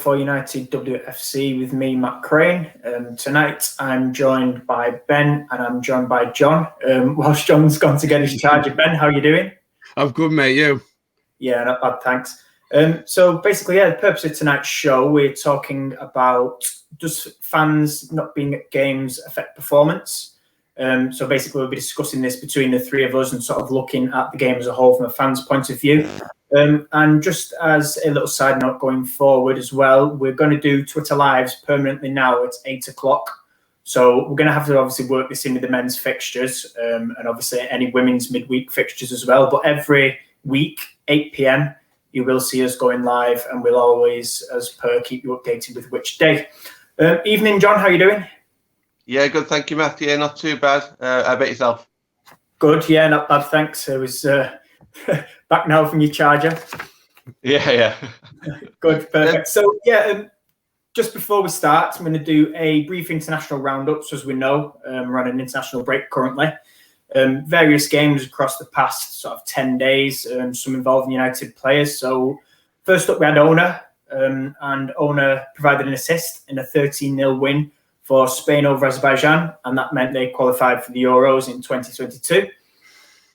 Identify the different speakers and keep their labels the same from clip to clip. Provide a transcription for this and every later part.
Speaker 1: for United WFC with me, Matt Crane. Tonight I'm joined by Ben and I'm joined by John. Whilst John's gone to get his charger. Ben, how are you doing?
Speaker 2: I'm good, mate. You?
Speaker 1: Yeah, not bad, thanks. So basically, the purpose of tonight's show, we're talking about does fans not being at games affect performance? So basically, we'll be discussing this between the three of us and sort of looking at the game as a whole from a fan's point of view. And just as a little side note going forward as well, we're going to do Twitter Lives permanently now at 8 o'clock. So we're going to have to obviously work this in with the men's fixtures and obviously any women's midweek fixtures as well. But every week, 8 p.m, you will see us going live and we'll always, as per, keep you updated with which day. Evening, John, how are you doing?
Speaker 3: Yeah, good, thank you, Matt. Yeah, not too bad. How about yourself?
Speaker 1: Good, yeah, not bad, thanks. I was back now from your charger.
Speaker 3: Yeah.
Speaker 1: Good, perfect. So, just before we start, I'm going to do a brief international roundup. So as we know, we're on an international break currently. Various games across the past sort of 10 days, some involving United players. So first up, we had Ona, and Ona provided an assist in a 13-0 win for Spain over Azerbaijan, and that meant they qualified for the Euros in 2022.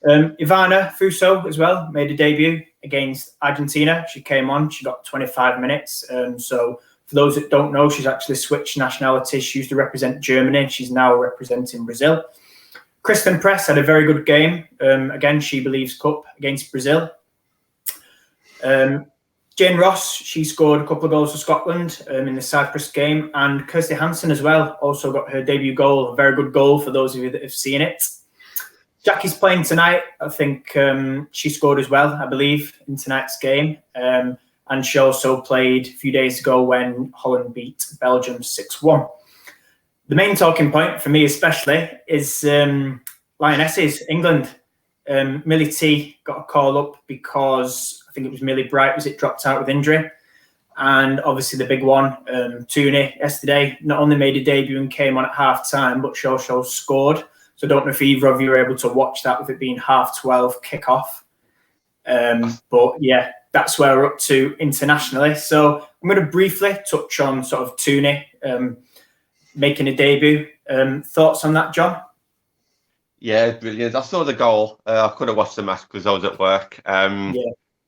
Speaker 1: Ivana Fuso as well made a debut against Argentina. She came on, she got 25 minutes. So for those that don't know, she's actually switched nationalities. She used to represent Germany. She's now representing Brazil. Kristen Press had a very good game. Again, She Believes Cup against Brazil. Jane Ross, she scored a couple of goals for Scotland in the Cyprus game. And Kirsty Hansen as well also got her debut goal. A very good goal for those of you that have seen it. Jackie's playing tonight. I think she scored as well, I believe, in tonight's game. And she also played a few days ago when Holland beat Belgium 6-1. The main talking point for me especially is Lionesses, England. Millie T got a call up because I think it was Millie Bright, dropped out with injury. And obviously the big one, Tooney, yesterday, not only made a debut and came on at half-time, but she also scored. So I don't know if either of you were able to watch that with it being 12:30 kickoff. But yeah, that's where we're up to internationally. So I'm going to briefly touch on sort of Tooney making a debut. Thoughts on that, John?
Speaker 3: Yeah, brilliant. I saw the goal. I couldn't watch the match because I was at work.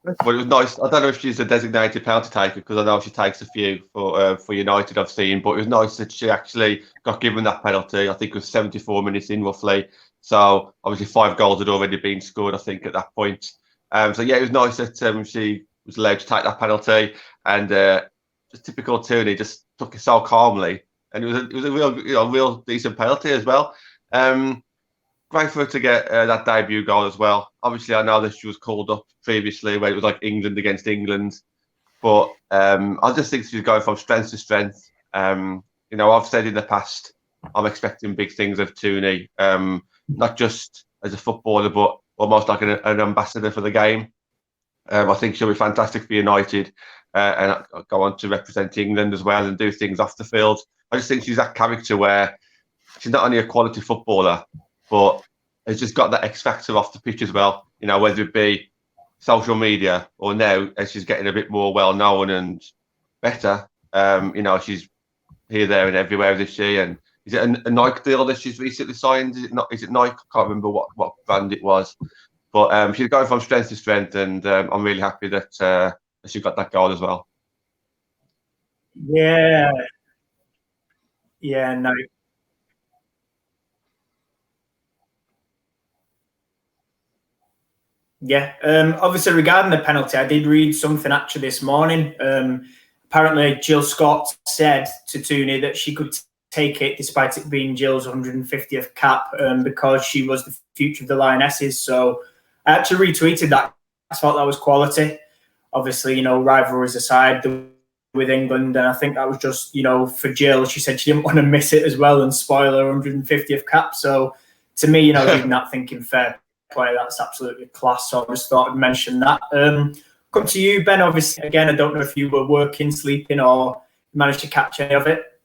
Speaker 3: But it was nice. I don't know if she's a designated penalty taker because I know she takes a few for United, I've seen. But it was nice that she actually got given that penalty. I think it was 74 minutes in roughly. So obviously 5 goals had already been scored, I think, at that point. So yeah, it was nice that she was allowed to take that penalty. And just typical Tooney, just took it so calmly. And it was a real decent penalty as well. Great for her to get that debut goal as well. Obviously, I know that she was called up previously when it was like England against England, but I just think she's going from strength to strength. I've said in the past I'm expecting big things of Tooney, not just as a footballer, but almost like an ambassador for the game. I think she'll be fantastic for United and go on to represent England as well and do things off the field. I just think she's that character where she's not only a quality footballer, but has just got that X factor off the pitch as well. Whether it be social media or now as she's getting a bit more well known and better. She's here, there, and everywhere this year. And is it a Nike deal that she's recently signed? Is it not? Is it Nike? I can't remember what brand it was. But she's going from strength to strength, and I'm really happy that she got that goal as well.
Speaker 1: Yeah, no. Yeah, obviously regarding the penalty, I did read something actually this morning. Apparently, Jill Scott said to Tooney that she could take it despite it being Jill's 150th cap because she was the future of the Lionesses. So I actually retweeted that. I thought that was quality. Obviously, rivalries aside with England, and I think that was just, for Jill. She said she didn't want to miss it as well and spoil her 150th cap. So to me, even that thinking fair play, that's absolutely class. So I just thought I'd mention that. Come to you, Ben. Obviously, again, I don't know if you were working, sleeping, or managed to catch any of it.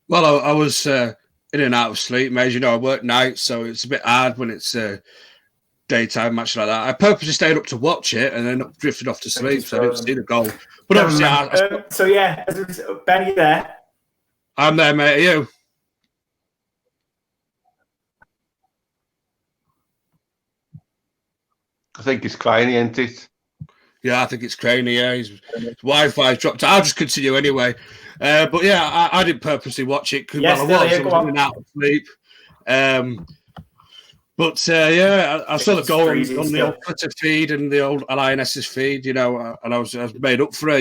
Speaker 2: Well, I was in and out of sleep. As you know, I work nights, so it's a bit hard when it's day daytime match like that. I purposely stayed up to watch it and then drifted off to sleep, so I didn't see the goal. But obviously,
Speaker 1: so yeah, Ben, you there?
Speaker 2: I'm there, mate. Are you?
Speaker 3: I think it's Craney, isn't it?
Speaker 2: Yeah, I think it's Craney. Yeah, his Wi-Fi's dropped. I'll just continue anyway. But yeah, I didn't purposely watch it because I was in and out of sleep. But yeah, I saw the goal on the old Twitter feed and the old Lionesses feed, and I was made up for her.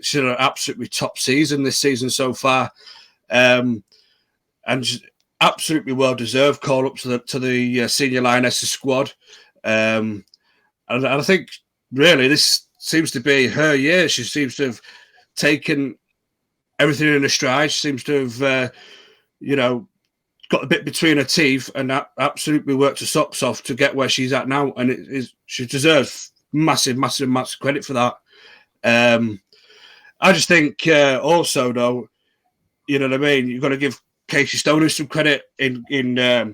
Speaker 2: She's had an absolutely top season this season so far, and absolutely well deserved call up to the senior Lionesses squad. And I think really this seems to be her year. She seems to have taken everything in her stride. She seems to have, got a bit between her teeth and absolutely worked her socks off to get where she's at now. And she deserves massive credit for that. I just think also though, you know what I mean. You've got to give Casey Stoney some credit in a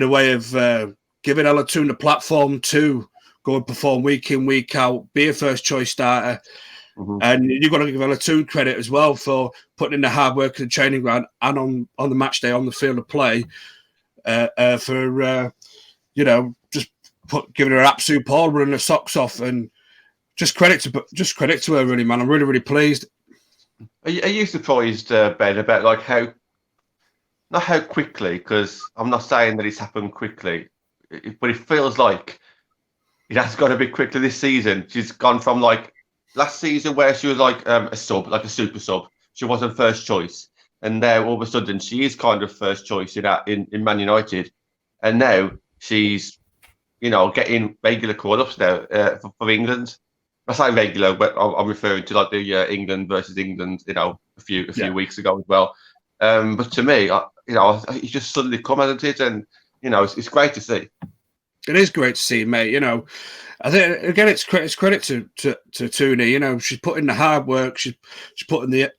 Speaker 2: way of giving Ella Toon the platform to go and perform week in, week out, be a first choice starter. Mm-hmm. And you've got to give Ella Toon credit as well for putting in the hard work in the training ground and on the match day on the field of play for just giving her an absolute ball, running her socks off, and just credit to her, really, man. I'm really pleased.
Speaker 3: Are you surprised, Ben, about like not how quickly? Because I'm not saying that it's happened quickly, but it feels like it has gone a bit quickly this season. She's gone from like last season where she was like a sub, like a super sub. She wasn't first choice, and now all of a sudden she is kind of first choice in Man United, and now she's getting regular call-ups now for England. I say regular, but I'm referring to like the England versus England, a few weeks ago as well. But to me, it's just suddenly come, hasn't it? And it's great to see.
Speaker 2: It is great to see, mate. I think again, it's credit to Tooney. She's put in the hard work. She's put in the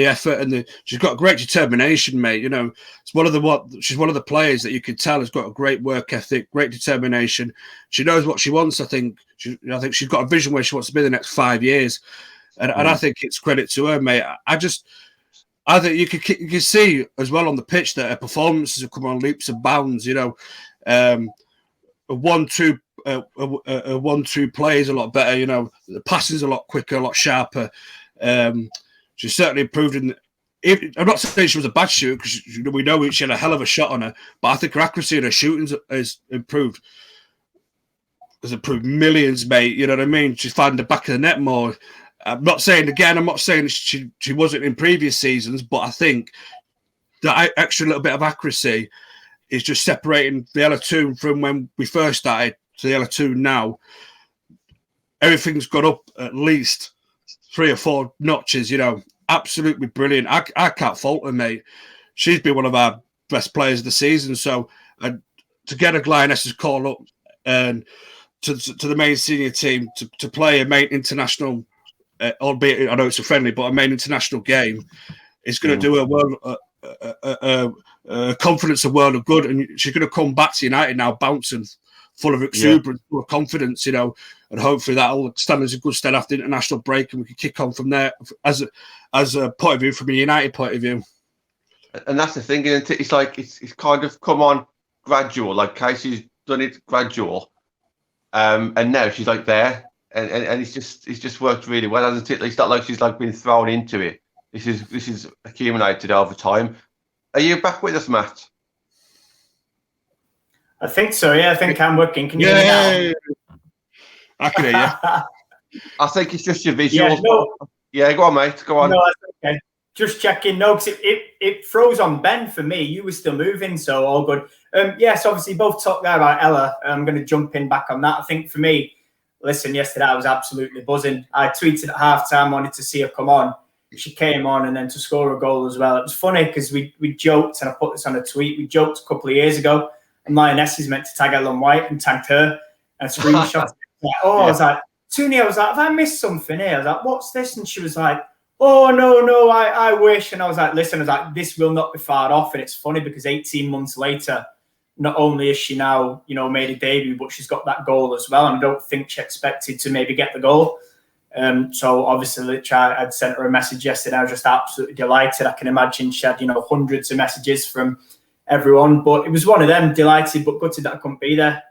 Speaker 2: effort, and she's got great determination, mate. She's one of the players that you could tell has got a great work ethic, great determination. She knows what she wants. I think she's got a vision where she wants to be the next 5 years, and I think it's credit to her, mate. I think you can see as well on the pitch that her performances have come on leaps and bounds. A 1-2 play is a lot better. The passing's a lot quicker, a lot sharper. She's certainly improved I'm not saying she was a bad shooter because we know she had a hell of a shot on her, but I think her accuracy and her shooting has improved. Has improved millions, mate. You know what I mean? She's finding the back of the net more. I'm not saying she wasn't in previous seasons, but I think that extra little bit of accuracy is just separating the Ella Toon from when we first started to the Ella Toon now. Everything's got up at least 3 or 4 notches, absolutely brilliant. I can't fault her, mate. She's been one of our best players of the season. So to get a Lionesses call up and to the main senior team to play a main international, albeit I know it's a friendly, but a main international game is going to do her well. Confidence a world of good, and she's going to come back to United now bouncing, full of exuberance, full of confidence, and hopefully that'll stand as a good stead after the international break, and we can kick on from there as a point of view, from a United point of view.
Speaker 3: And that's the thing, isn't it? It's like it's kind of come on gradual. Like Casey's done it gradual, and now she's like there, and it's just worked really well, hasn't it? It's not like she's like been thrown into it. This is accumulated over time. Are you back with us, Matt?
Speaker 1: I think so. Yeah, I think I'm working. Can you hear me now?
Speaker 2: I can hear you.
Speaker 3: I think it's just your visuals. Yeah, go on, mate. Go on.
Speaker 1: No, that's okay. Just checking. No, because it froze on Ben for me. You were still moving, so all good. Yes, obviously both talked there about Ella. I'm going to jump in back on that. I think for me, listen, yesterday I was absolutely buzzing. I tweeted at halftime, wanted to see her come on. She came on, and then to score a goal as well. It was funny because we joked, and I put this on a tweet. We joked a couple of years ago, and Lionesses meant to tag Ellen White and tagged her and screenshot. I was like, Tooney, I was like, have I missed something here? I was like, what's this? And she was like, oh, no, I wish. And I was like, listen, this will not be far off. And it's funny because 18 months later, not only is she now, made a debut, but she's got that goal as well. And I don't think she expected to maybe get the goal. So obviously, I'd sent her a message yesterday. I was just absolutely delighted. I can imagine she had, hundreds of messages from everyone. But it was one of them, delighted but gutted that I couldn't be there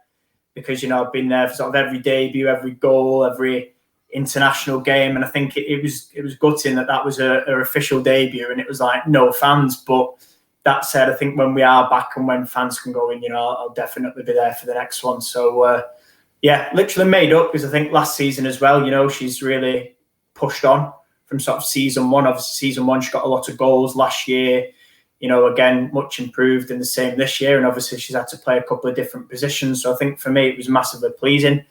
Speaker 1: because, I've been there for sort of every debut, every goal, every international game. And I think it was gutting that was her official debut and it was like no fans. But that said, I think when we are back and when fans can go in, I'll definitely be there for the next one. So, literally made up because I think last season as well, she's really pushed on from sort of season one. Obviously, season one, she got a lot of goals last year, again, much improved and the same this year. And obviously, she's had to play a couple of different positions. So I think for me, it was massively pleasing.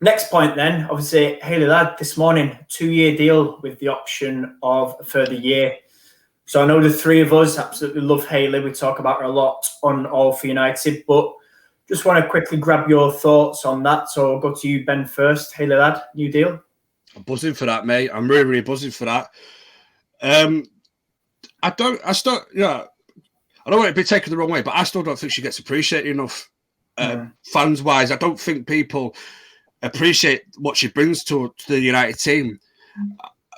Speaker 1: Next point then, obviously, Hayley Ladd this morning, 2-year deal with the option of a further year. So I know the three of us absolutely love Hayley. We talk about her a lot on All for United, but just want to quickly grab your thoughts on that. So I'll go to you, Ben, first. Hayley Ladd, new deal?
Speaker 2: I'm buzzing for that, mate. I'm really, really buzzing for that. I don't want it to be taken the wrong way, but I still don't think she gets appreciated enough. Fans-wise, I don't think people appreciate what she brings to the United team.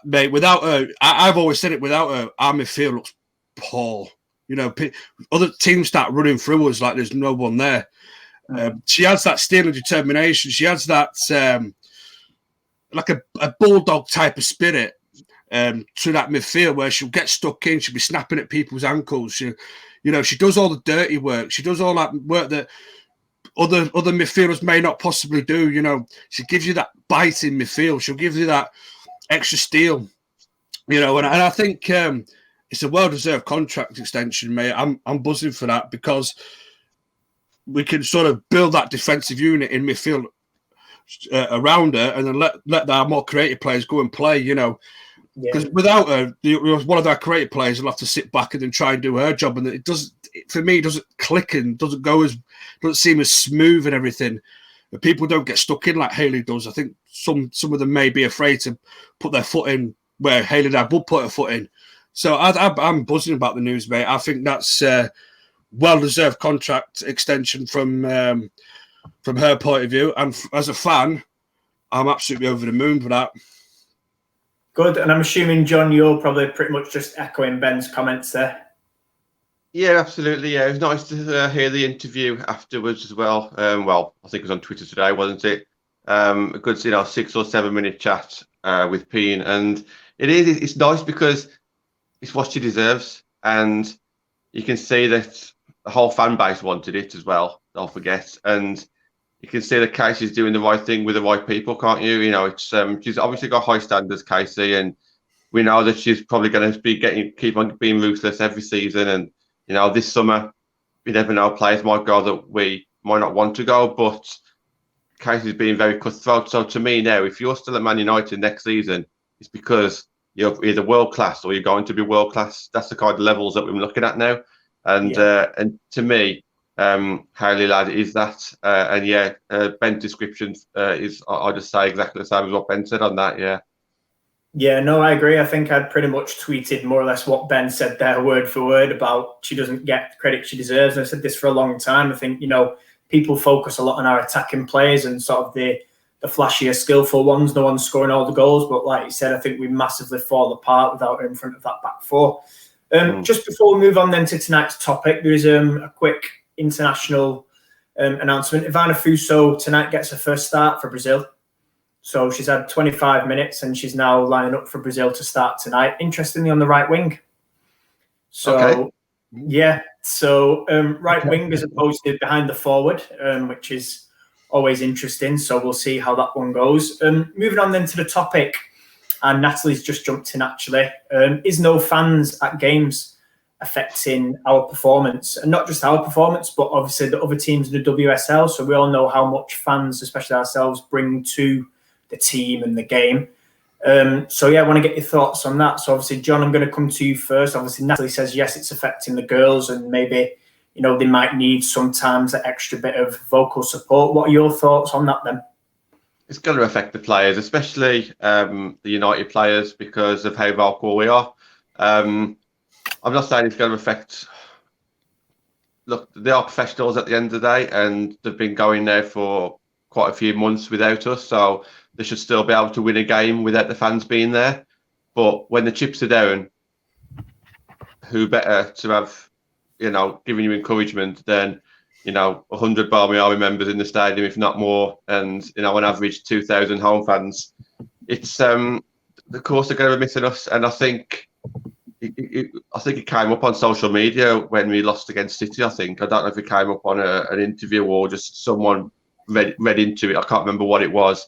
Speaker 2: Mate, without her, I've always said it, without her, our midfield looks poor. Other teams start running through us like there's no one there. She has that steel and determination. She has that like a bulldog type of spirit to that midfield where she'll get stuck in. She'll be snapping at people's ankles. She does all the dirty work. She does all that work that other midfielders may not possibly do. She gives you that bite in midfield. She'll give you that extra steel. And I think it's a well-deserved contract extension, mate. I'm buzzing for that because we can sort of build that defensive unit in midfield around her and then let our more creative players go and play, Because without her, one of our creative players will have to sit back and then try and do her job. And it doesn't click and doesn't seem as smooth and everything. But people don't get stuck in like Hayley does. I think some of them may be afraid to put their foot in where Hayley Ladd would put her foot in. So I'm buzzing about the news, mate. I think that's a well-deserved contract extension from her point of view. And as a fan, I'm absolutely over the moon for that.
Speaker 1: Good. And I'm assuming, John, you're probably pretty much just echoing Ben's comments there.
Speaker 3: Yeah, absolutely. Yeah, it was nice to hear the interview afterwards as well. Well, I think it was on Twitter today, wasn't it? A good, 6 or 7 minute chat with Peen, and it's nice because it's what she deserves, and you can see that the whole fan base wanted it as well. Don't forget, and you can see that Casey's doing the right thing with the right people, can't you? It's she's obviously got high standards, Casey, and we know that she's probably going to be keep on being ruthless every season, and. This summer, we never know, players might go that we might not want to go, but Casey's being very cutthroat. So to me now, if you're still at Man United next season, it's because you're either world-class or you're going to be world-class. That's the kind of levels that we're looking at now. And to me, Hayley Ladd is that. Ben's description is, I'll just say exactly the same as what Ben said on that, yeah.
Speaker 1: Yeah, no, I agree. I think I'd pretty much tweeted more or less what Ben said there, word for word, about she doesn't get the credit she deserves. And I've said this for a long time. I think, people focus a lot on our attacking players and sort of the flashier, skillful ones, the ones scoring all the goals. But like you said, I think we massively fall apart without her in front of that back four. Just before we move on then to tonight's topic, there is a quick international announcement. Ivana Fuso tonight gets her first start for Brazil. So she's had 25 minutes and she's now lining up for Brazil to start tonight. Interestingly, on the right wing. So, right wing as opposed to behind the forward, which is always interesting. So we'll see how that one goes. Moving on then to the topic, and Natalie's just jumped in actually. Is no fans at games affecting our performance? And not just our performance, but obviously the other teams in the WSL. So we all know how much fans, especially ourselves, bring to the team and the game. I want to get your thoughts on that. So obviously, John, I'm going to come to you first. Obviously, Natalie says, yes, it's affecting the girls and maybe, they might need sometimes that extra bit of vocal support. What are your thoughts on that then?
Speaker 3: It's going to affect the players, especially the United players, because of how vocal we are. I'm not saying it's going to affect look, they are professionals at the end of the day, and they've been going there for quite a few months without us, so they should still be able to win a game without the fans being there. But when the chips are down, who better to have, giving you encouragement than, 100 Barmy Army members in the stadium, if not more, and, on average 2,000 home fans. It's, of course, they're going to be missing us, and I think it came up on social media when we lost against City. I don't know if it came up on an interview or just someone read into it. I can't remember what it was.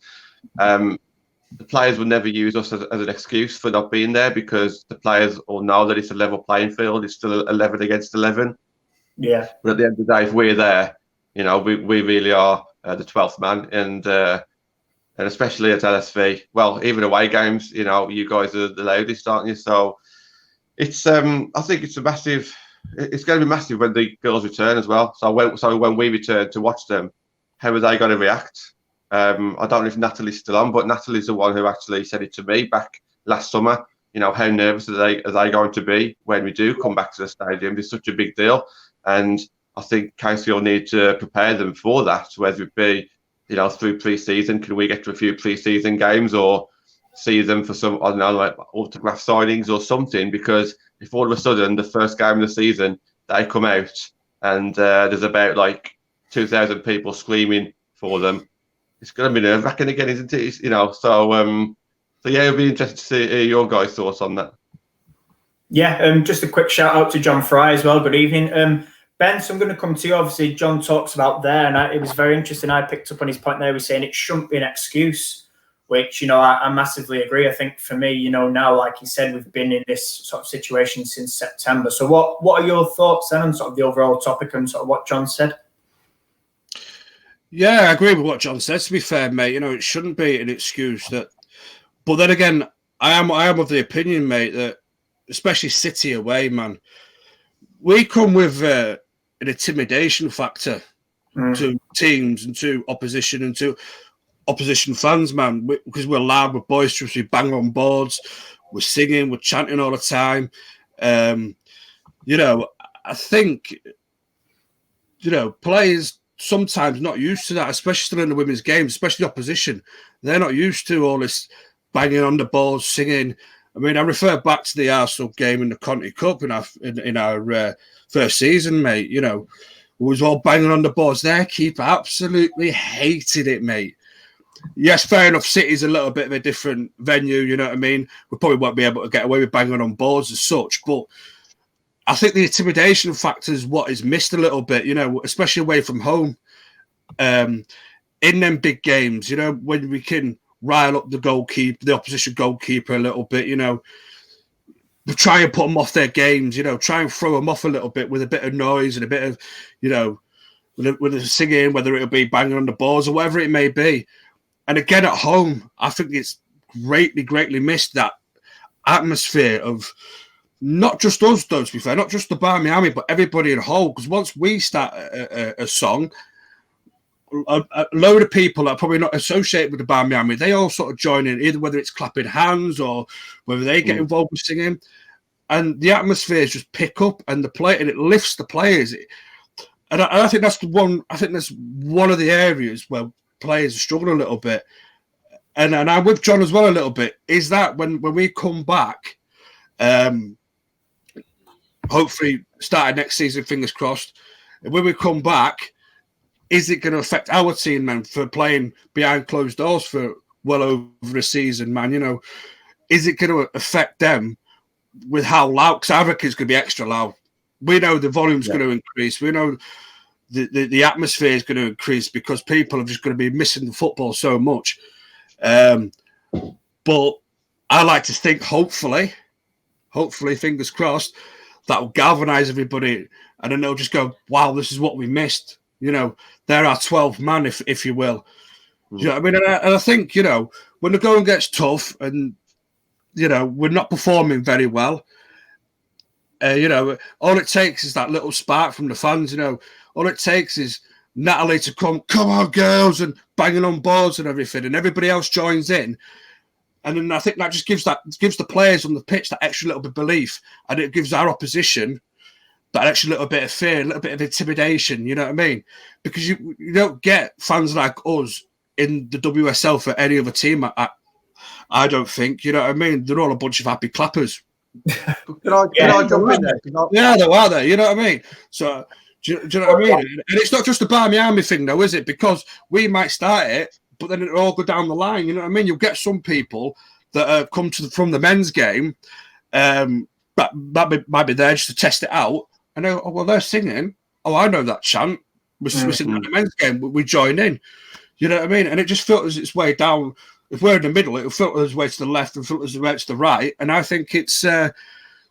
Speaker 3: The players will never use us as an excuse for not being there, because the players all know that it's a level playing field. It's still 11 against 11.
Speaker 1: Yeah.
Speaker 3: But at the end of the day, if we're there, we really are the 12th man, and especially at LSV. Well, even away games, you guys are the loudest, aren't you? So it's I think it's massive. It's going to be massive when the girls return as well. So when we return to watch them, how are they going to react? I don't know if Natalie's still on, but Natalie's the one who actually said it to me back last summer. How nervous are they going to be when we do come back to the stadium? It's such a big deal, and I think Casey will need to prepare them for that, whether it be through pre-season. Can we get to a few pre-season games, or see them for some, I don't know, like autograph signings or something? Because if all of a sudden the first game of the season they come out and there's about like 2,000 people screaming for them, it's going to be nerve-wracking again, isn't it? So yeah, it'll be interesting to see your guys' thoughts on that.
Speaker 1: Yeah, just a quick shout out to John Fry as well. Good evening. Ben, so I'm going to come to you. Obviously, John talks about there, and it was very interesting. I picked up on his point there. He was saying it shouldn't be an excuse, which, I massively agree. I think for me, now, like you said, we've been in this sort of situation since September. So what are your thoughts then on sort of the overall topic and sort of what John said?
Speaker 2: Yeah, I agree with what John says, to be fair, mate. It shouldn't be an excuse that. But then again, I am of the opinion, mate, that especially City away, man, we come with an intimidation factor to teams and to opposition and to opposition fans, man, because we're loud, we're boisterous, we bang on boards, we're singing, we're chanting all the time. I think, players sometimes not used to that, especially still in the women's games, especially the opposition. They're not used to all this banging on the balls, singing. I mean, I refer back to the Arsenal game in the Conti Cup in our first season, mate. We was all banging on the balls. Their keeper absolutely hated it, mate. Yes, fair enough. City's a little bit of a different venue, you know what I mean? We probably won't be able to get away with banging on balls as such, but I think the intimidation factor is what is missed a little bit, especially away from home. In them big games, when we can rile up the opposition goalkeeper a little bit, we try and put them off their games, try and throw them off a little bit with a bit of noise and a bit of, with the singing, whether it'll be banging on the balls or whatever it may be. And again, at home, I think it's greatly missed, that atmosphere of not just us, though, to be fair, not just the Barmy Army, but everybody in whole. Because once we start a song, a load of people that are probably not associated with the Barmy Army, they all sort of join in, either whether it's clapping hands or whether they get involved with singing. And the atmospheres just pick up, and it lifts the players. And I think that's one of the areas where players struggle a little bit. And I'm with John as well a little bit, is that when we come back, hopefully starting next season, fingers crossed, when we come back, is it going to affect our team, man, for playing behind closed doors for well over a season, man? Is it going to affect them with how loud? Because I reckon it's going to be extra loud. We know the volume's going to increase. We know the atmosphere is going to increase because people are just going to be missing the football so much. But I like to think, hopefully, fingers crossed, that will galvanise everybody, and then they'll just go, wow, this is what we missed. They're our 12th man, if you will. You know what I mean? And I think, when the going gets tough and, we're not performing very well, all it takes is that little spark from the fans, all it takes is Natalie to come on, girls, and banging on boards and everything, and everybody else joins in. And then I think that just gives the players on the pitch that extra little bit of belief, and it gives our opposition that extra little bit of fear, a little bit of intimidation, you know what I mean? Because you don't get fans like us in the WSL for any other team, I don't think, you know what I mean? They're all a bunch of happy clappers.
Speaker 3: Can I jump in there?
Speaker 2: Yeah, they are there, you know what I mean? So, do you know what I mean? And it's not just a Barmy Army thing, though, is it? Because we might start it, but then it'll all go down the line, you know what I mean? You'll get some people that come from the men's game, that might be there just to test it out, and they're singing. Oh, I know that chant. We're singing at the men's game. We join in. You know what I mean? And it just filters its way down. If we're in the middle, it'll filter its way to the left and filters its way to the right. And I think it's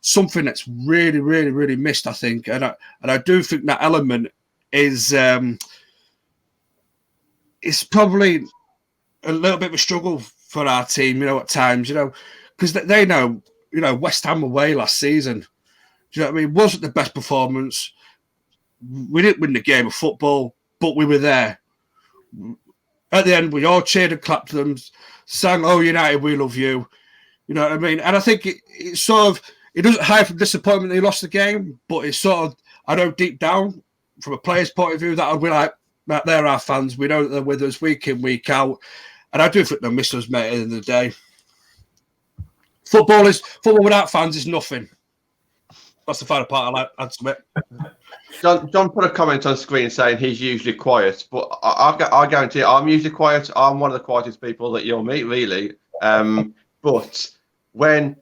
Speaker 2: something that's really, really, really missed, I think. And I do think that element is it's probably a little bit of a struggle for our team, you know, at times, you know, because they know, you know, West Ham away last season. Do you know what I mean? Wasn't the best performance. We didn't win the game of football, but we were there. At the end, we all cheered and clapped them, sang, "Oh, United, we love you." You know what I mean? And I think it sort of, it doesn't hide from disappointment that he lost the game, but it's sort of, I know deep down, from a player's point of view, that I'd be like, they're our fans. We know that they're with us week in, week out. And I do think they'll miss us, mate, at the end of the day. Football without fans is nothing. That's the final part I like to add to it.
Speaker 3: John put a comment on screen saying he's usually quiet, but I guarantee I'm usually quiet. I'm one of the quietest people that you'll meet, really. But when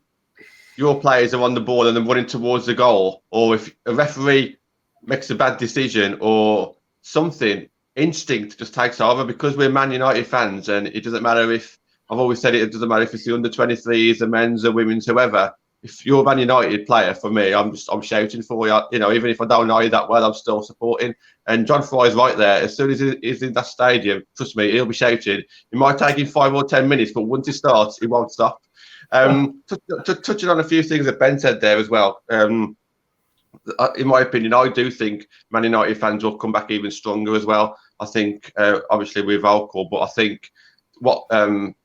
Speaker 3: your players are on the ball and they're running towards the goal, or if a referee makes a bad decision or something, instinct just takes over, because we're Man United fans, and it doesn't matter if, I've always said it doesn't matter if it's the under-23s, the men's, the women's, whoever. If you're a Man United player, for me, I'm shouting for you. You know, even if I don't know you that well, I'm still supporting. And John Fry's right there. As soon as he's in that stadium, trust me, he'll be shouting. It might take him 5 or 10 minutes, but once he starts, he won't stop. Touching on a few things that Ben said there as well. In my opinion, I do think Man United fans will come back even stronger as well. I think, obviously, we're vocal, but I think what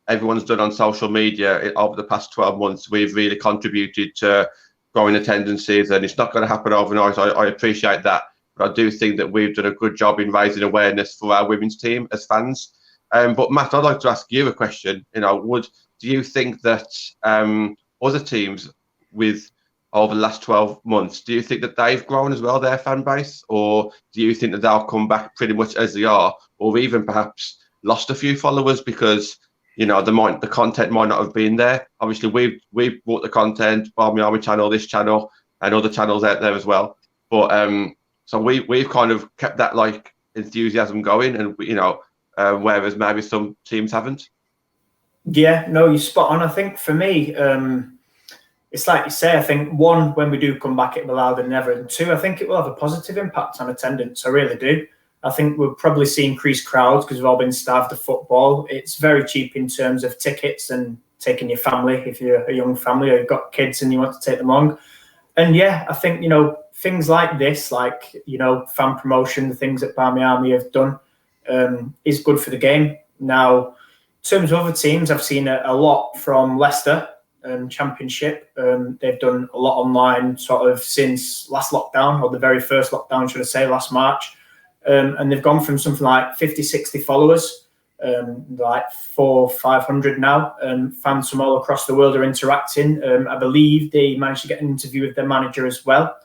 Speaker 3: everyone's done on social media over the past 12 months, we've really contributed to growing attendances, and it's not going to happen overnight. I appreciate that, but I do think that we've done a good job in raising awareness for our women's team as fans. But Matt, I'd like to ask you a question. You know, do you think that other teams over the last 12 months, do you think that they've grown as well, their fan base, or do you think that they'll come back pretty much as they are, or even perhaps lost a few followers because, you know, the content might not have been there? Obviously, we've brought the content, Barmy Army channel, this channel, and other channels out there as well. But so we've kind of kept that like enthusiasm going, and you know, whereas maybe some teams haven't. Yeah, no, you're spot on. I think for me, it's like you say. I think one, when we do come back, it'll be louder than ever, and two, I think it will have a positive impact on attendance. I really do. I think we'll probably see increased crowds because we've all been starved of football. It's very cheap in terms of tickets and taking your family, if you're a young family or you've got kids and you want to take them along. And yeah, I think, you know, things like this, like, you know, fan promotion, the things that Barmy Army have done is good for the game. Now, in terms of other teams, I've seen a lot from Leicester Championship. They've done a lot online sort of since last lockdown, or the very first lockdown, should I say, last March. And they've gone from something like 50, 60 followers, like 400 or 500 now. Fans from all across the world are interacting. I believe they managed to get an interview with their manager as well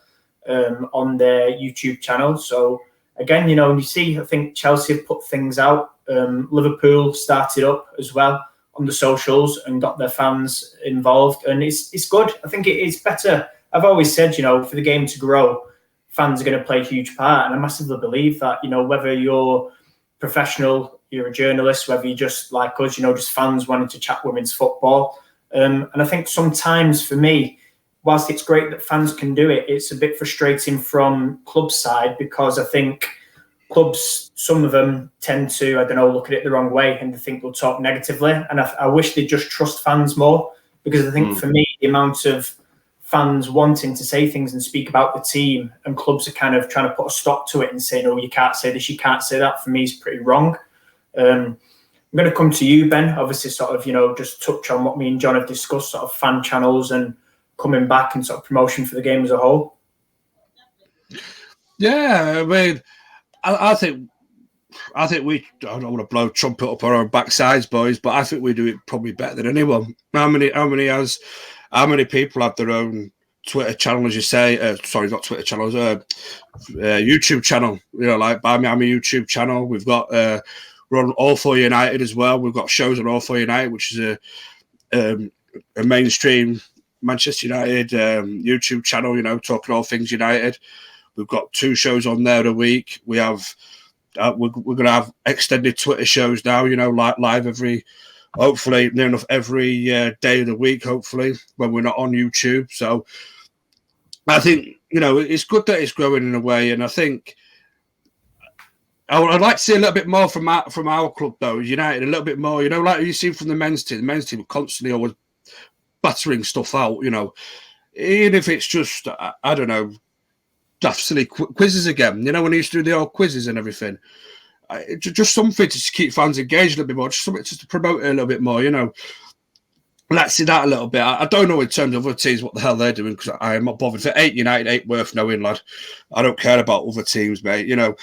Speaker 3: on their YouTube channel. So again, you know, you see, I think Chelsea have put things out. Liverpool started up as well on the socials and got their fans involved. And it's good. I think it is better. I've always said, you know, for the game to grow, fans are going to play a huge part. And I massively believe that, you know, whether you're professional, you're a journalist, whether you're just like us, you know, just fans wanting to chat women's football. And I think sometimes for me, whilst it's great that fans can do it, it's a bit frustrating from club side, because I think clubs, some of them tend to, I don't know, look at it the wrong way and they think they'll talk negatively. And I wish they'd just trust fans more, because I think for me, the amount of fans wanting to say things and speak about the team, and clubs are kind of trying to put a stop to it and saying, oh, you can't say this, you can't say that, for me is pretty wrong. I'm going to come to you, Ben, obviously sort of, you know, just touch on what me and John have discussed, sort of fan channels and coming back and sort of promotion for the game as a whole.
Speaker 2: Yeah, I mean, I think we. I don't want to blow trumpet up our own backsides, boys, but I think we do it probably better than anyone. How many people have their own Twitter channel, as you say? Sorry, not Twitter channels. YouTube channel. Like Buy Me Army YouTube channel. We've got we're on All For United as well. We've got shows on All For United, which is a mainstream Manchester United YouTube channel. Talking all things United. We've got 2 shows on there a week. We have we're going to have extended Twitter shows now. Live hopefully near enough every day of the week. Hopefully when we're not on YouTube. So I think it's good that it's growing in a way, and I think I'd like to see a little bit more from our club though, United, a little bit more. Like you see from the men's team. The men's team are constantly always battering stuff out. Even if it's just I don't know. Daft silly quizzes again. When he used to do the old quizzes and everything. Just something to keep fans engaged a little bit more. Just something to promote it a little bit more. Let's see that a little bit. I don't know in terms of other teams what the hell they're doing because I am not bothered. For 8 United, 8 worth knowing, lad. I don't care about other teams, mate. I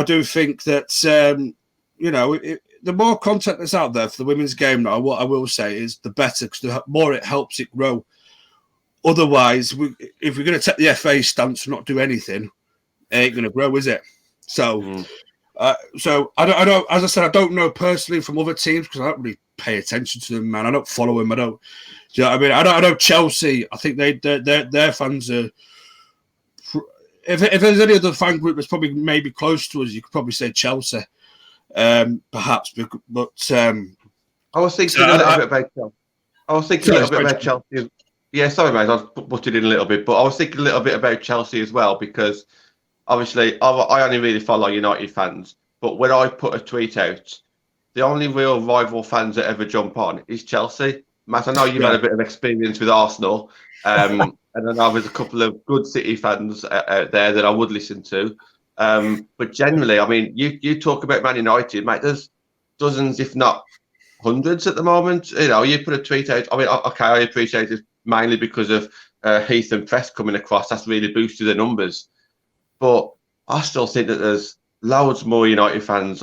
Speaker 2: do think that the more content that's out there for the women's game now, what I will say is the better because the more it helps it grow. Otherwise, if we're going to take the FA stance and not do anything, it ain't going to grow, is it? So, so I don't. As I said, I don't know personally from other teams because I don't really pay attention to them, man. I don't follow them. I don't. Do you know what I mean? I know Chelsea. I think their fans are. If there's any other fan group that's probably maybe close to us, you could probably say Chelsea, perhaps. But
Speaker 3: I was thinking a little bit about Chelsea. I was thinking a little bit about Chelsea. Yeah, sorry, mate. I was butted in a little bit, but I was thinking a little bit about Chelsea as well because obviously I only really follow United fans. But when I put a tweet out, the only real rival fans that ever jump on is Chelsea. Matt, I know you've had a bit of experience with Arsenal, and I know there's a couple of good City fans out there that I would listen to. But generally, I mean, you talk about Man United, mate. There's dozens, if not hundreds, at the moment. You put a tweet out. I mean, okay, I appreciate it. Mainly because of Heath and Press coming across, that's really boosted the numbers. But I still think that there's loads more United fans,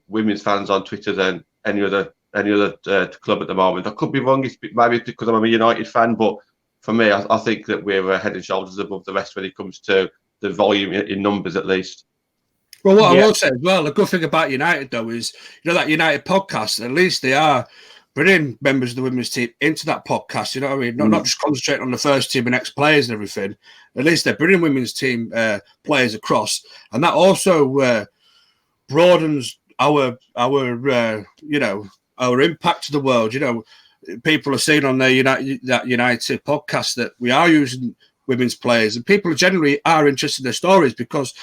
Speaker 3: women's fans on Twitter than any other club at the moment. I could be wrong. Maybe it's because I'm a United fan, but for me, I think that we're head and shoulders above the rest when it comes to the volume in numbers, at least.
Speaker 2: Well, what I will say as well, the good thing about United though is that United podcast. At least they are bringing members of the women's team into that podcast, you know what I mean? Not just concentrating on the first team and ex-players and everything. At least they're bringing women's team players across. And that also broadens our impact to the world. People are seeing on their United podcast that we are using women's players. And people generally are interested in their stories because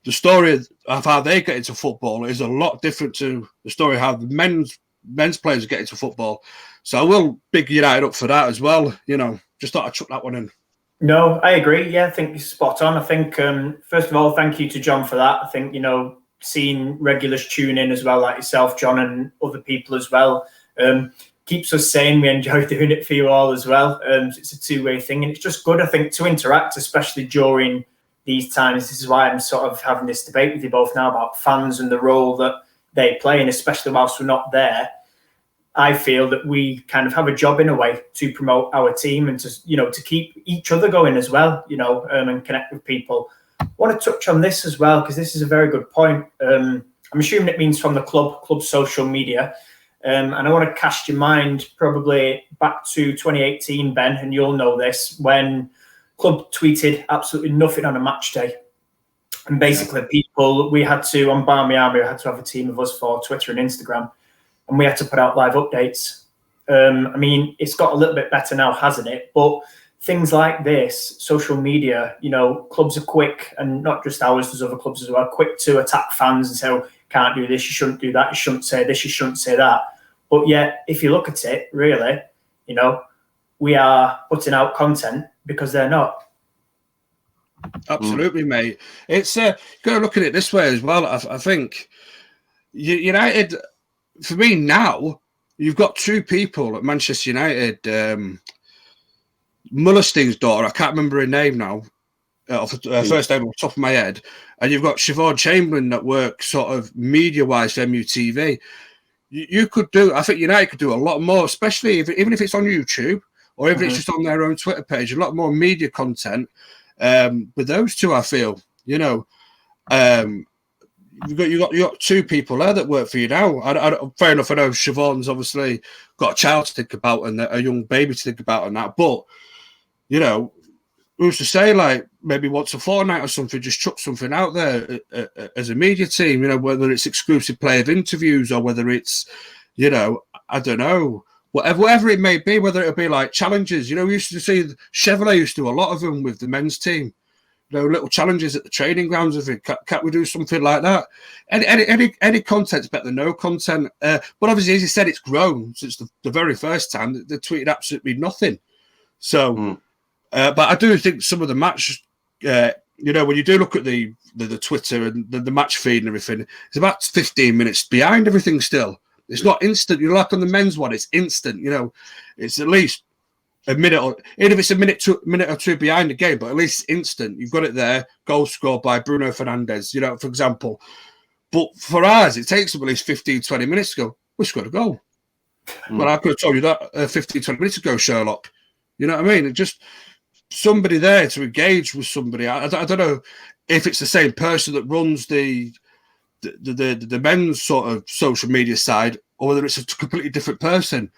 Speaker 2: the story of how they get into football is a lot different to the story of how the men's players get into football. So I will big United up for that as well. Just thought I'd chuck that one in.
Speaker 1: No, I agree. Yeah, I think you're spot on. I think, first of all, thank you to John for that. I think, seeing regulars tune in as well, like yourself, John, and other people as well, keeps us sane. We enjoy doing it for you all as well. It's a two-way thing. And it's just good, I think, to interact, especially during these times. This is why I'm sort of having this debate with you both now about fans and the role that they play, and especially whilst we're not there, I feel that we kind of have a job in a way to promote our team and to keep each other going as well, and connect with people. I want to touch on this as well because this is a very good point. I'm assuming it means from the club social media, and I want to cast your mind probably back to 2018, Ben, and you'll know this, when club tweeted absolutely nothing on a match day. And basically, we had to, on Barmy Army, we had to have a team of us for Twitter and Instagram, and we had to put out live updates. I mean, it's got a little bit better now, hasn't it? But things like this, social media, clubs are quick, and not just ours, there's other clubs as well, quick to attack fans and say, oh, can't do this, you shouldn't do that, you shouldn't say this, you shouldn't say that. But yet, if you look at it, really, we are putting out content because they're not.
Speaker 2: Absolutely, mate. It's got to look at it this way as well. I think United, for me now, you've got 2 people at Manchester United. Mullerstein's daughter, I can't remember her name now. first name off the top of my head, and you've got Siobhan Chamberlain that works sort of media-wise for MUTV. You could do, I think United could do a lot more, especially even if it's on YouTube or if it's just on their own Twitter page, a lot more media content with those two, I feel, you know. You got two people there that work for you now. Fair enough, I know Siobhan's obviously got a child to think about and a young baby to think about and that, but, you know, who's to say, like, maybe once a fortnight or something, just chuck something out there as a media team, you know, whether it's exclusive player interviews or whether it's, you know, I don't know, whatever it may be, whether it'll be like challenges. You know, we used to see Chevrolet used to do a lot of them with the men's team, you know, little challenges at the training grounds. Can't we do something like that? Any content's better than no content. But obviously, as you said, it's grown since the very first time. They tweeted absolutely nothing. So... but I do think some of the match, you know, when you do look at the Twitter and the match feed and everything, it's about 15 minutes behind everything still. It's not instant. You know, like on the men's one, it's instant. You know, it's at least a minute, or even if it's a minute or two behind the game, but at least it's instant. You've got it there. Goal scored by Bruno Fernandes, you know, for example. But for ours, it takes them at least 15, 20 minutes to go, we scored a goal. Well, I could have told you that 15, 20 minutes ago, Sherlock. You know what I mean? It just... somebody there to engage with somebody. I don't know if it's the same person that runs the men's sort of social media side or whether it's a completely different person.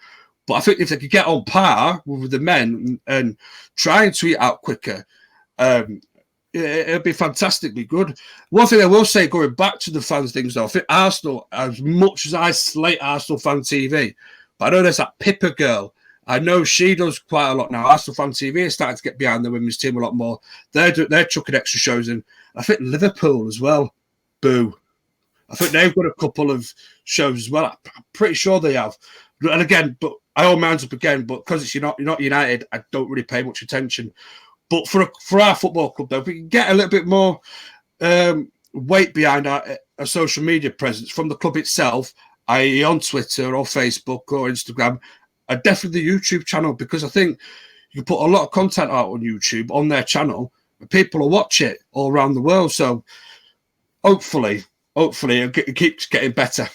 Speaker 2: But I think if they could get on par with the men and try and tweet out quicker, it'd be fantastically good. One thing I will say, going back to the fans things though, I think Arsenal, as much as I slate Arsenal fan TV, but I know there's that Pippa girl. I know she does quite a lot now. Arsenal Fan TV is starting to get behind the women's team a lot more. They're chucking extra shows in. I think Liverpool as well. Boo. I think they've got a couple of shows as well. I'm pretty sure they have. And again, but I hold my hands up again. But because you're not United, I don't really pay much attention. But for our football club, though, if we can get a little bit more weight behind our social media presence from the club itself, i.e. on Twitter or Facebook or Instagram. Definitely the YouTube channel, because I think you put a lot of content out on YouTube on their channel and people will watch it all around the world. So hopefully it keeps getting better.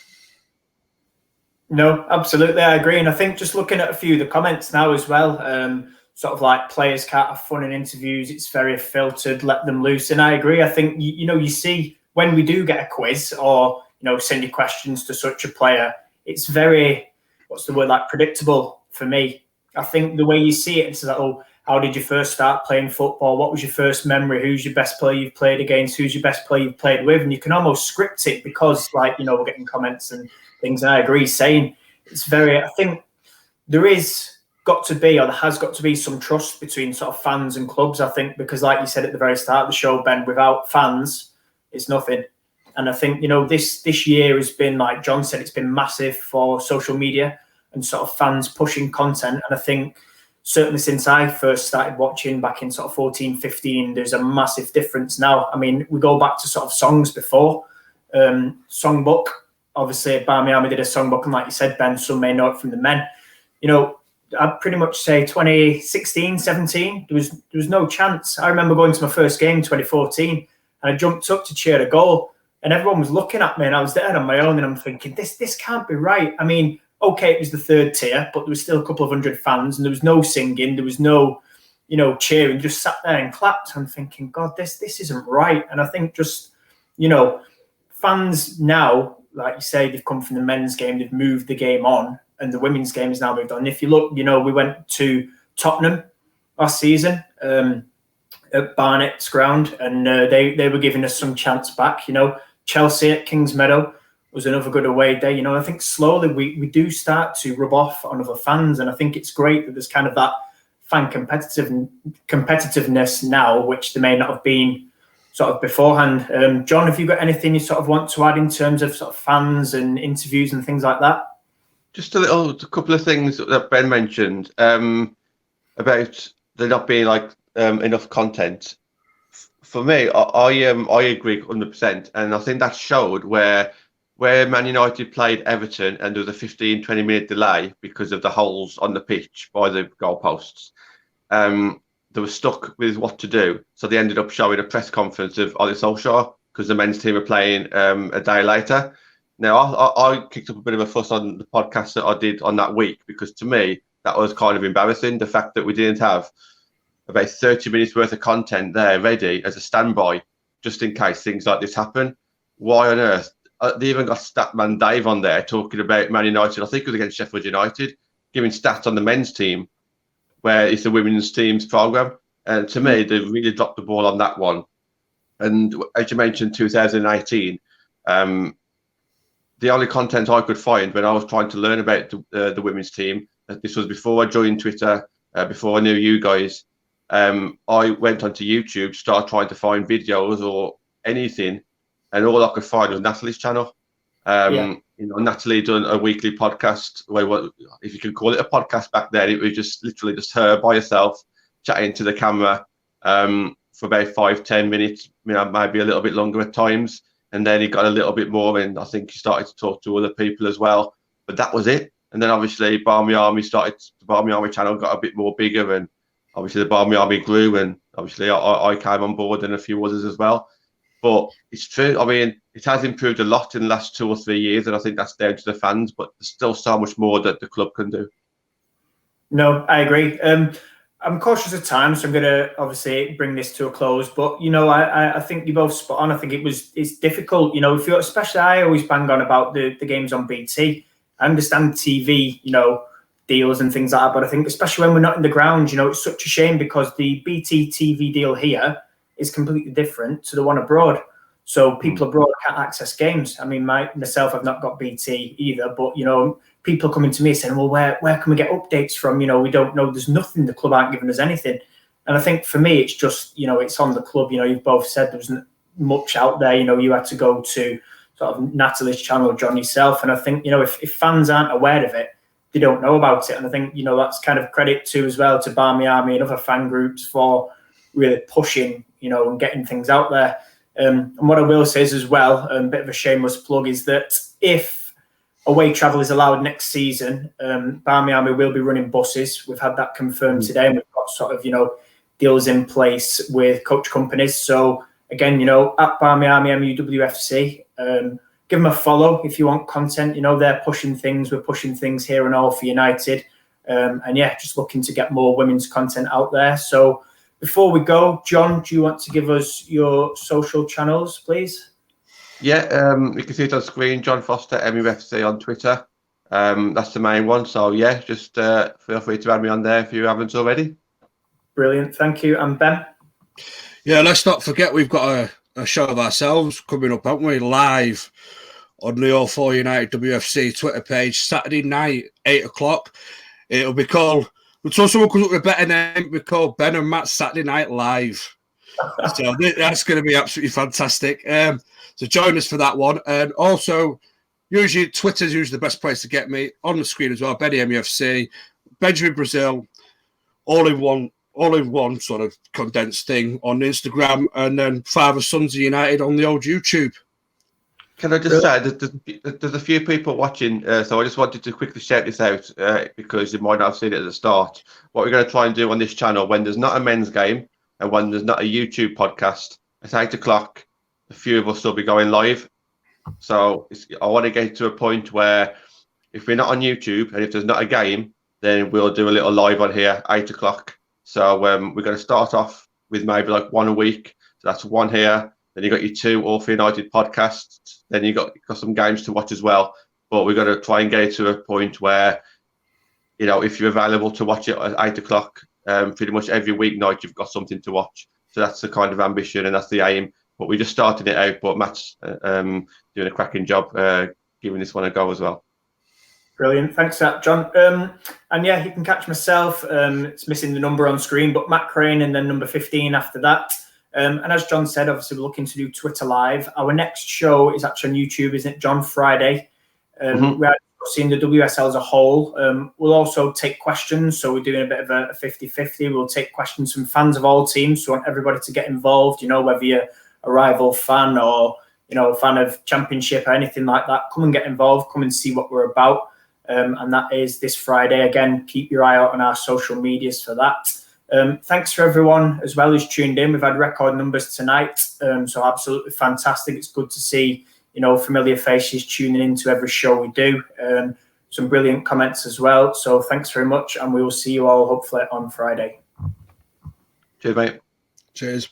Speaker 1: No, absolutely, I agree. And I think just looking at a few of the comments now as well, sort of like players can't have fun in interviews. It's very filtered, let them loose. And I agree. I think, you see when we do get a quiz or, send your questions to such a player, it's very... what's the word, like predictable for me. I think the way you see it, it's like, oh, how did you first start playing football? What was your first memory? Who's your best player you've played against? Who's your best player you've played with? And you can almost script it because, we're getting comments and things. And I agree, saying it's very, I think there has got to be some trust between sort of fans and clubs, I think, because like you said at the very start of the show, Ben, without fans, it's nothing. And I think, this year has been, like John said, it's been massive for social media and sort of fans pushing content. And I think certainly since I first started watching back in sort of 14, 15, there's a massive difference now. I mean, we go back to sort of songs before. Songbook, obviously, Barmy did a songbook. And like you said, Ben, some may know it from the men. I'd pretty much say 2016, 17, there was no chance. I remember going to my first game in 2014 and I jumped up to cheer a goal. And everyone was looking at me, and I was there on my own, and I'm thinking, this can't be right. I mean, okay, it was the third tier, but there was still a couple of hundred fans, and there was no singing, there was no, cheering. Just sat there and clapped. I'm thinking, God, this isn't right. And I think just, fans now, like you say, they've come from the men's game, they've moved the game on, and the women's game has now moved on. And if you look, we went to Tottenham last season at Barnett's ground, and they were giving us some chance back, Chelsea at Kingsmeadow was another good away day. I think slowly we do start to rub off on other fans. And I think it's great that there's kind of that fan competitiveness now, which there may not have been sort of beforehand. John, have you got anything you sort of want to add in terms of sort of fans and interviews and things like that?
Speaker 3: Just a couple of things that Ben mentioned about there not being enough content. For me, I agree 100%, and I think that showed where Man United played Everton and there was a 15-20 minute delay because of the holes on the pitch by the goalposts. they were stuck with what to do. So they ended up showing a press conference of Ole Solskjaer because the men's team were playing a day later. Now, I kicked up a bit of a fuss on the podcast that I did on that week because to me, that was kind of embarrassing. The fact that we didn't have about 30 minutes worth of content there ready as a standby just in case things like this happen. Why on earth? They even got Statman Dave on there talking about Man United. I think it was against Sheffield United, giving stats on the men's team where it's the women's team's programme. And to me, they really dropped the ball on that one. And as you mentioned, 2018, the only content I could find when I was trying to learn about the women's team, this was before I joined Twitter, before I knew you guys, I went onto YouTube, started trying to find videos or anything, and all I could find was Natalie's channel. Natalie done a weekly podcast, if you could call it a podcast back then, it was just literally just her by herself chatting to the camera for about 5-10 minutes, maybe a little bit longer at times. And then he got a little bit more, and I think he started to talk to other people as well. But that was it. And then obviously the Barmy Army channel got a bit more bigger, and obviously the Barmy Army grew, and obviously I came on board and a few others as well. But it's true. I mean, it has improved a lot in the last 2 or 3 years, and I think that's down to the fans. But there's still so much more that the club can do. No,
Speaker 1: I agree. I'm cautious of time, so I'm going to obviously bring this to a close. But, I think you're both spot on. I think it's difficult. Especially I always bang on about the games on BT. I understand TV, deals and things like that. But I think especially when we're not in the ground, it's such a shame because the BT TV deal here is completely different to the one abroad. So people abroad can't access games. I mean, myself, I've not got BT either. But, people coming to me saying, well, where can we get updates from? We don't know. There's nothing. The club aren't giving us anything. And I think for me, it's just, it's on the club. You've both said there wasn't much out there. You had to go to sort of Natalie's channel, John, yourself. And I think, if fans aren't aware of it, they don't know about it. And I think, that's kind of credit to as well to Barmy Army and other fan groups for really pushing, and getting things out there. And what I will say is as well, a bit of a shameless plug, is that if away travel is allowed next season, Barmy Army will be running buses. We've had that confirmed today, and we've got sort of, deals in place with coach companies. So again, at Barmy Army MUWFC, give them a follow if you want content. They're pushing things. We're pushing things here and all for United. And yeah, just looking to get more women's content out there. So before we go, John, do you want to give us your social channels, please?
Speaker 3: Yeah, you can see it on screen, John Foster, MUFC on Twitter. That's the main one. So, yeah, just feel free to add me on there if you haven't already.
Speaker 1: Brilliant. Thank you. And Ben?
Speaker 2: Yeah, let's not forget we've got a show of ourselves coming up, haven't we? Live on the AFU United WFC Twitter page, Saturday night, 8 o'clock. It'll be called, until someone comes up with a better name, it'll be called Ben and Matt Saturday Night Live. So that's going to be absolutely fantastic. So join us for that one. And also, usually Twitter's usually the best place to get me. On the screen as well, Benny MUFC, Benjamin Brazil, all in one sort of condensed thing on Instagram, and then Father Sons of United on the old YouTube.
Speaker 3: Can I just say that there's a few people watching, so I just wanted to quickly shout this out because you might not have seen it at the start. What we're going to try and do on this channel, when there's not a men's game and when there's not a YouTube podcast, at 8 o'clock, a few of us will be going live. So I want to get to a point where if we're not on YouTube and if there's not a game, then we'll do a little live on here, 8 o'clock. So we're going to start off with maybe like one a week. So that's one here. Then you got your 2 AFU United podcasts. Then you got some games to watch as well. But we're going to try and get it to a point where, if you're available to watch it at 8 o'clock, pretty much every weeknight you've got something to watch. So that's the kind of ambition and that's the aim. But we just started it out. But Matt's doing a cracking job giving this one a go as well.
Speaker 1: Brilliant. Thanks for that, John. And yeah, you can catch myself. It's missing the number on screen, but Matt Crane and then number 15 after that. And as John said, obviously we're looking to do Twitter Live. Our next show is actually on YouTube, isn't it, John? Friday. We're seeing the WSL as a whole. We'll also take questions. So we're doing a bit of a 50-50. We'll take questions from fans of all teams. So we want everybody to get involved, whether you're a rival fan or, a fan of Championship or anything like that. Come and get involved. Come and see what we're about. And that is this Friday. Again, keep your eye out on our social medias for that. Thanks for everyone as well who's tuned in. We've had record numbers tonight, so absolutely fantastic. It's good to see, familiar faces tuning into every show we do. Some brilliant comments as well. So thanks very much, and we will see you all hopefully on Friday.
Speaker 3: Cheers, mate.
Speaker 2: Cheers.